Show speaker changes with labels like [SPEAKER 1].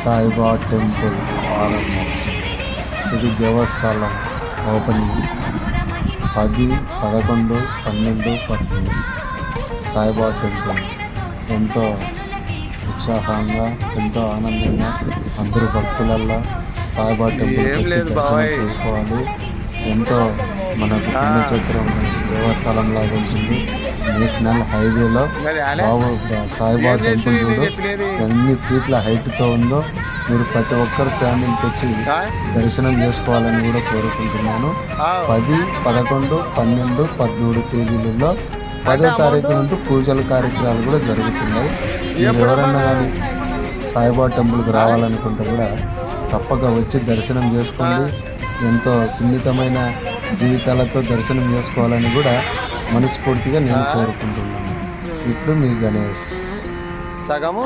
[SPEAKER 1] Saibaba temple ఆరంభం. ఇది దేవస్థానం opening 10, 11, 12, 13. Saibaba temple ఎంతో ఉత్సాహంగా, ఎంతో ఆనందంగా అందరూ భక్తులల్లో సాయిబాబా టెంపుల్ దర్శనం చేసుకోవాలి. ఎంతో మనకు పుణ్యక్షేత్రం దేవస్థానంలో ఉంటుంది. నేషనల్ హైవేలో సాయిబాబా టెంపుల్ కూడా ఎన్ని ఫీట్ల హైట్తో ఉందో మీరు ప్రతి ఒక్కరు ఫ్యామిలీకి వచ్చి దర్శనం చేసుకోవాలని కూడా కోరుకుంటున్నాను. 10, 11, 12, 13 తేదీలలో 10వ తారీఖు నుండి పూజల కార్యక్రమాలు కూడా జరుగుతున్నాయి. మీరు ఎవరన్నా కానీ సాయిబాబా టెంపుల్కి రావాలనుకుంటే కూడా తప్పక వచ్చి దర్శనం చేసుకోండి. ఎంతో సున్నితమైన జీవితాలతో దర్శనం చేసుకోవాలని కూడా మనస్ఫూర్తిగా నేను కోరుకుంటున్నాను. ఇప్పుడు మీ గణేష్.
[SPEAKER 2] సగము